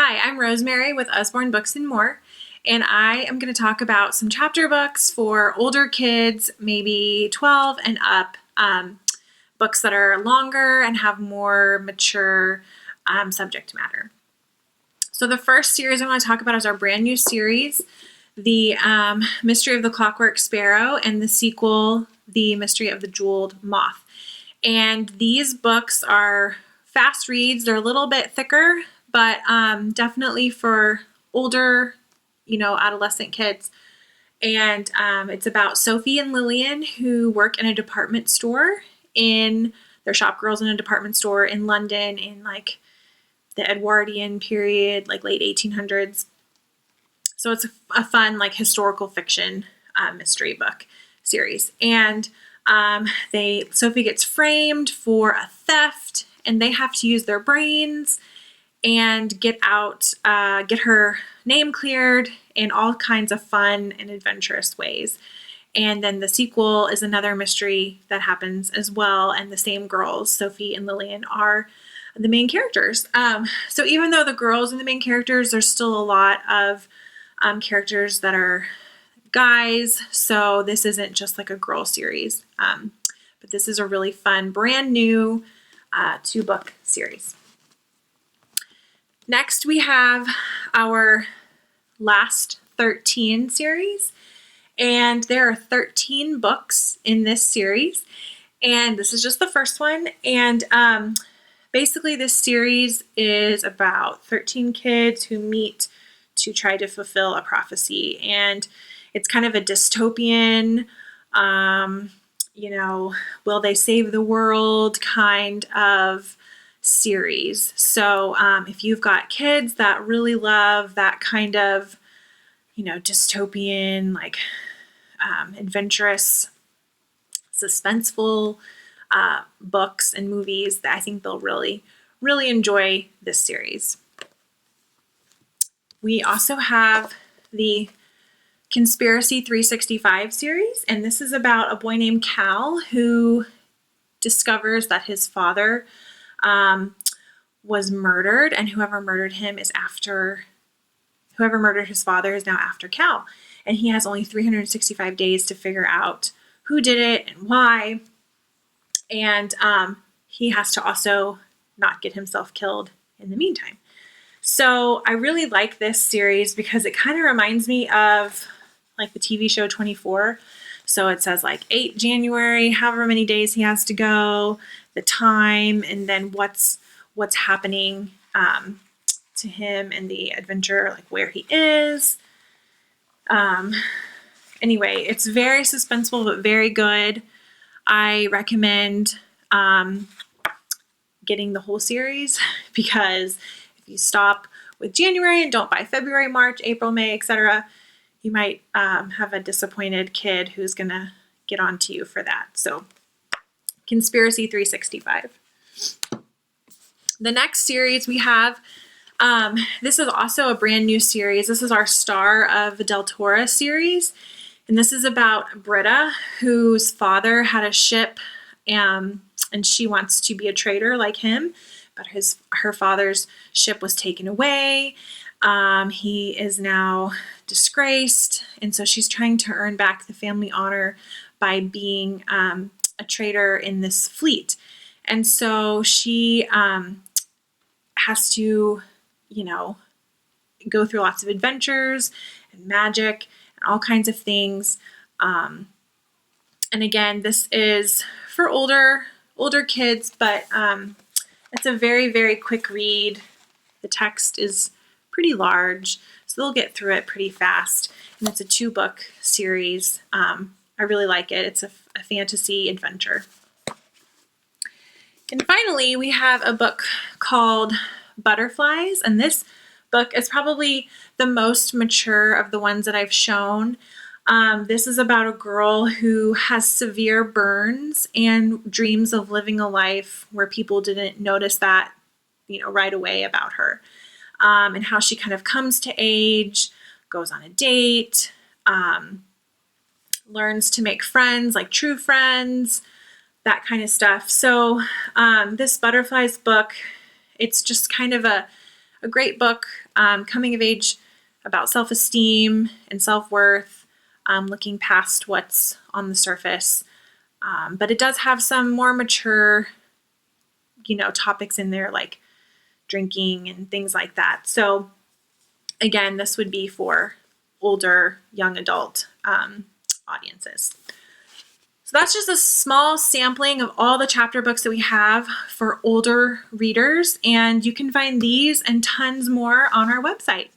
Hi, I'm Rosemary with Usborne Books and More, and I am going to talk about some chapter books for older kids, maybe 12 and up, books that are longer and have more mature subject matter. So the first series I want to talk about is our brand new series, The Mystery of the Clockwork Sparrow, and the sequel, The Mystery of the Jeweled Moth. And these books are fast reads. They're a little bit thicker, but definitely for older, adolescent kids. And it's about Sophie and Lillian, who work in a department store they're shop girls in a department store in London in like the Edwardian period, like late 1800s. So it's a fun, like, historical fiction mystery book series. And Sophie gets framed for a theft, and they have to use their brains and get her name cleared in all kinds of fun and adventurous ways. And then the sequel is another mystery that happens as well, and the same girls, Sophie and Lillian, are the main characters. So even though the girls are the main characters, there's still a lot of characters that are guys, so this isn't just like a girl series, but this is a really fun, brand new 2-book series. Next, we have our last 13 series, and there are 13 books in this series, and this is just the first one. And basically this series is about 13 kids who meet to try to fulfill a prophecy, and it's kind of a dystopian, will they save the world kind of series. So if you've got kids that really love that kind of, dystopian, like adventurous, suspenseful books and movies, I think they'll really, really enjoy this series. We also have the Conspiracy 365 series, and this is about a boy named Cal who discovers that his father was murdered, and whoever murdered his father is now after Cal. And he has only 365 days to figure out who did it and why. And he has to also not get himself killed in the meantime. So I really like this series because it kind of reminds me of like the TV show 24. So it says like 8 January, however many days he has to go, the time, and then what's happening to him and the adventure, like where he is. Anyway, it's very suspenseful, but very good. I recommend getting the whole series because if you stop with January and don't buy February, March, April, May, etc., you might have a disappointed kid who's going to get on to you for that. So, Conspiracy 365. The next series we have, this is also a brand new series. This is our Star of Deltora series. And this is about Britta, whose father had a ship, and she wants to be a trader like him, but her father's ship was taken away. He is now disgraced, and so she's trying to earn back the family honor by being a trader in this fleet. And so she has to, go through lots of adventures and magic and all kinds of things. And again, this is for older kids, but it's a very, very quick read. The text is pretty large, so they'll get through it pretty fast. And it's a 2-book series. I really like it. It's a fantasy adventure. And finally, we have a book called Butterflies, and this book is probably the most mature of the ones that I've shown. This is about a girl who has severe burns and dreams of living a life where people didn't notice that, right away about her, and how she kind of comes to age, goes on a date, learns to make friends, like true friends, that kind of stuff. So this Butterflies book, it's just kind of a a great book, coming of age about self-esteem and self-worth, looking past what's on the surface. But it does have some more mature, topics in there like drinking and things like that. So again, this would be for older, young adult audiences. So that's just a small sampling of all the chapter books that we have for older readers, and you can find these and tons more on our website.